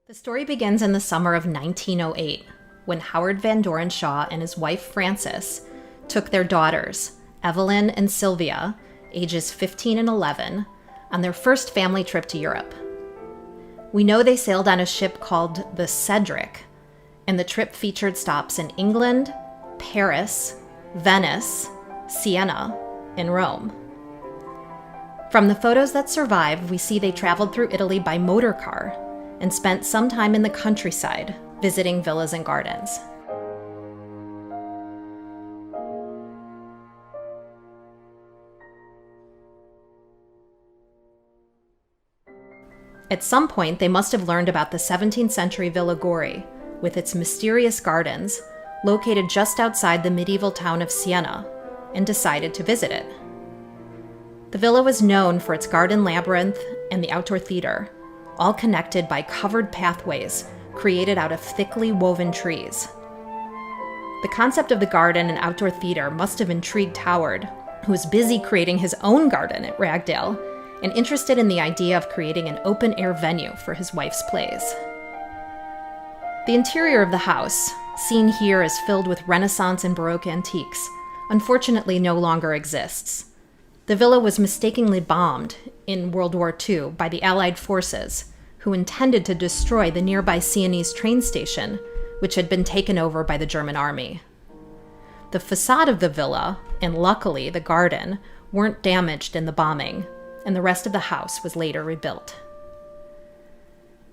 The story begins in the summer of 1908, when Howard Van Doren Shaw and his wife Frances took their daughters, Evelyn and Sylvia, ages 15 and 11, on their first family trip to Europe. We know they sailed on a ship called the Cedric, and the trip featured stops in England, Paris, Venice, Siena, and Rome. From the photos that survive, we see they traveled through Italy by motor car and spent some time in the countryside, visiting villas and gardens. At some point, they must have learned about the 17th century Villa Gori, with its mysterious gardens, located just outside the medieval town of Siena, and decided to visit it. The villa was known for its garden labyrinth and the outdoor theater, all connected by covered pathways created out of thickly woven trees. The concept of the garden and outdoor theater must have intrigued Howard, who was busy creating his own garden at Ragdale and interested in the idea of creating an open-air venue for his wife's plays. The interior of the house, seen here as filled with Renaissance and Baroque antiques, unfortunately no longer exists. The villa was mistakenly bombed in World War II by the Allied forces, who intended to destroy the nearby Sienese train station, which had been taken over by the German army. The facade of the villa, and luckily the garden, weren't damaged in the bombing, and the rest of the house was later rebuilt.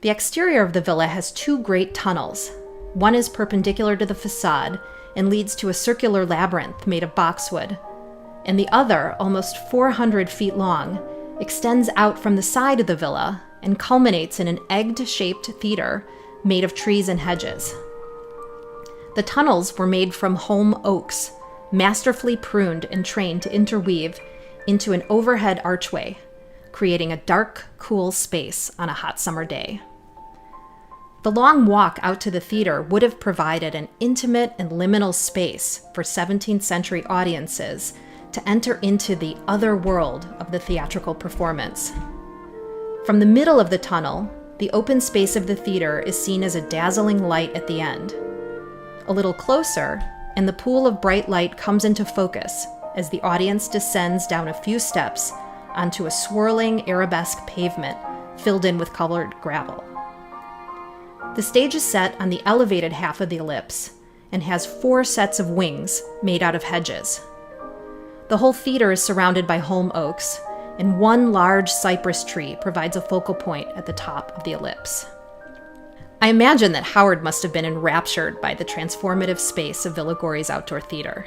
The exterior of the villa has two great tunnels. One is perpendicular to the facade and leads to a circular labyrinth made of boxwood, and the other, almost 400 feet long, extends out from the side of the villa and culminates in an egg-shaped theater made of trees and hedges. The tunnels were made from holm oaks, masterfully pruned and trained to interweave into an overhead archway, creating a dark, cool space on a hot summer day. The long walk out to the theater would have provided an intimate and liminal space for 17th century audiences to enter into the other world of the theatrical performance. From the middle of the tunnel, the open space of the theater is seen as a dazzling light at the end. A little closer, and the pool of bright light comes into focus as the audience descends down a few steps onto a swirling arabesque pavement filled in with colored gravel. The stage is set on the elevated half of the ellipse and has 4 sets of wings made out of hedges. The whole theater is surrounded by holm oaks, and one large cypress tree provides a focal point at the top of the ellipse. I imagine that Howard must have been enraptured by the transformative space of Villa Gori's outdoor theater.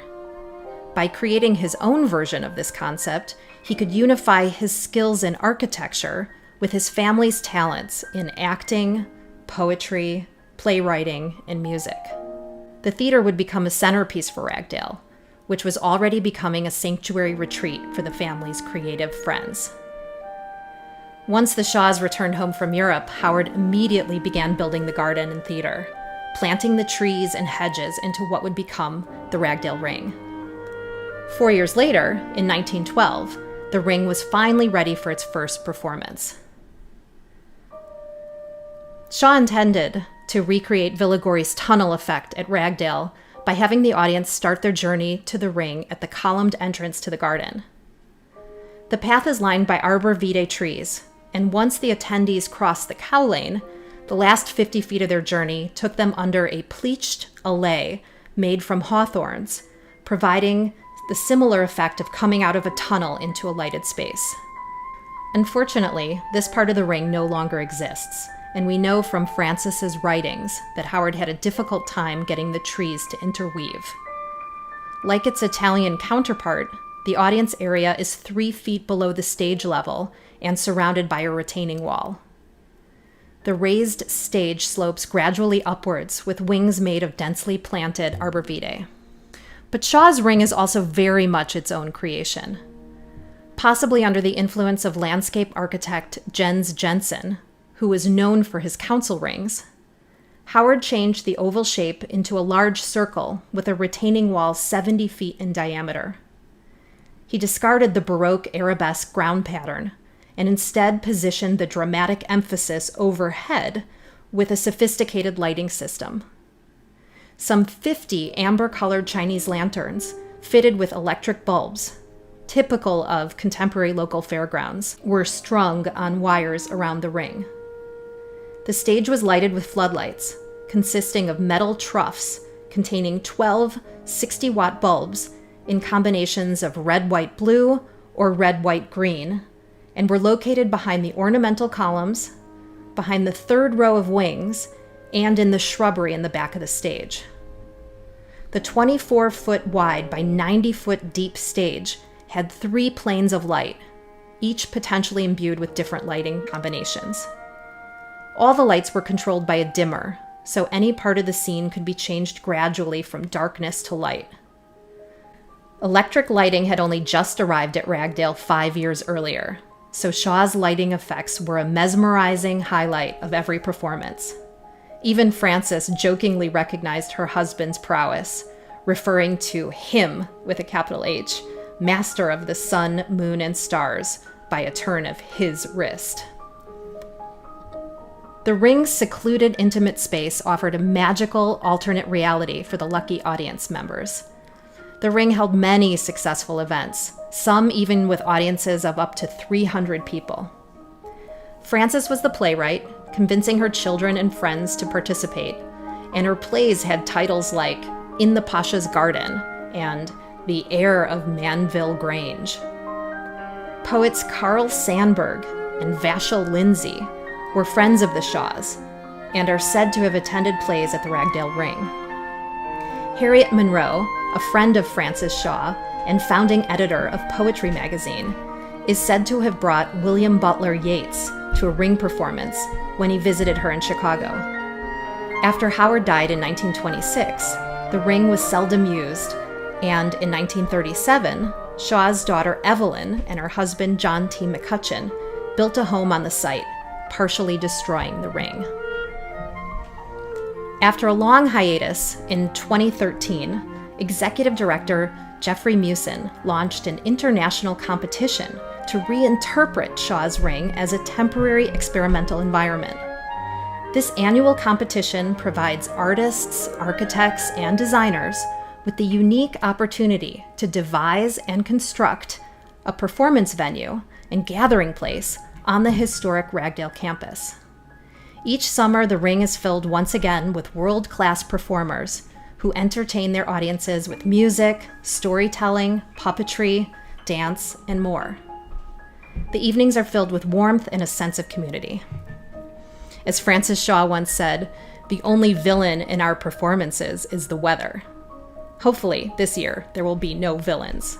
By creating his own version of this concept, he could unify his skills in architecture with his family's talents in acting, poetry, playwriting, and music. The theater would become a centerpiece for Ragdale, which was already becoming a sanctuary retreat for the family's creative friends. Once the Shaws returned home from Europe, Howard immediately began building the garden and theater, planting the trees and hedges into what would become the Ragdale Ring. 4 years later, in 1912, the Ring was finally ready for its first performance. Shaw intended to recreate Villa Gori's tunnel effect at Ragdale by having the audience start their journey to the ring at the columned entrance to the garden. The path is lined by arbor vitae trees, and once the attendees crossed the cow lane, the last 50 feet of their journey took them under a pleached allée made from hawthorns, providing the similar effect of coming out of a tunnel into a lighted space. Unfortunately, this part of the ring no longer exists, and we know from Frances's writings that Howard had a difficult time getting the trees to interweave. Like its Italian counterpart, the audience area is 3 feet below the stage level and surrounded by a retaining wall. The raised stage slopes gradually upwards with wings made of densely planted arbor vitae. But Shaw's ring is also very much its own creation. Possibly under the influence of landscape architect Jens Jensen, who was known for his council rings, Howard changed the oval shape into a large circle with a retaining wall 70 feet in diameter. He discarded the Baroque arabesque ground pattern and instead positioned the dramatic emphasis overhead with a sophisticated lighting system. Some 50 amber-colored Chinese lanterns, fitted with electric bulbs, typical of contemporary local fairgrounds, were strung on wires around the ring. The stage was lighted with floodlights, consisting of metal troughs containing 12 60-watt bulbs in combinations of red, white, blue or red, white, green, and were located behind the ornamental columns, behind the third row of wings, and in the shrubbery in the back of the stage. The 24-foot wide by 90-foot deep stage had 3 planes of light, each potentially imbued with different lighting combinations. All the lights were controlled by a dimmer, so any part of the scene could be changed gradually from darkness to light. Electric lighting had only just arrived at Ragdale 5 years earlier, so Shaw's lighting effects were a mesmerizing highlight of every performance. Even Frances jokingly recognized her husband's prowess, referring to him with a capital H, master of the sun, moon, and stars, by a turn of his wrist. The ring's secluded, intimate space offered a magical alternate reality for the lucky audience members. The ring held many successful events, some even with audiences of up to 300 people. Frances was the playwright, convincing her children and friends to participate, and her plays had titles like In the Pasha's Garden and The Heir of Manville Grange. Poets Carl Sandburg and Vachel Lindsay were friends of the Shaws and are said to have attended plays at the Ragdale Ring. Harriet Monroe, a friend of Frances Shaw and founding editor of Poetry magazine, is said to have brought William Butler Yeats to a Ring performance when he visited her in Chicago. After Howard died in 1926, the Ring was seldom used, and in 1937, Shaw's daughter Evelyn and her husband John T. McCutcheon built a home on the site, partially destroying the ring. After a long hiatus, in 2013, executive director Jeffrey Mewson launched an international competition to reinterpret Shaw's Ring as a temporary experimental environment. This annual competition provides artists, architects, and designers with the unique opportunity to devise and construct a performance venue and gathering place on the historic Ragdale campus. Each summer, the Ring is filled once again with world-class performers who entertain their audiences with music, storytelling, puppetry, dance, and more. The evenings are filled with warmth and a sense of community. As Frances Shaw once said, "The only villain in our performances is the weather." Hopefully, this year, there will be no villains.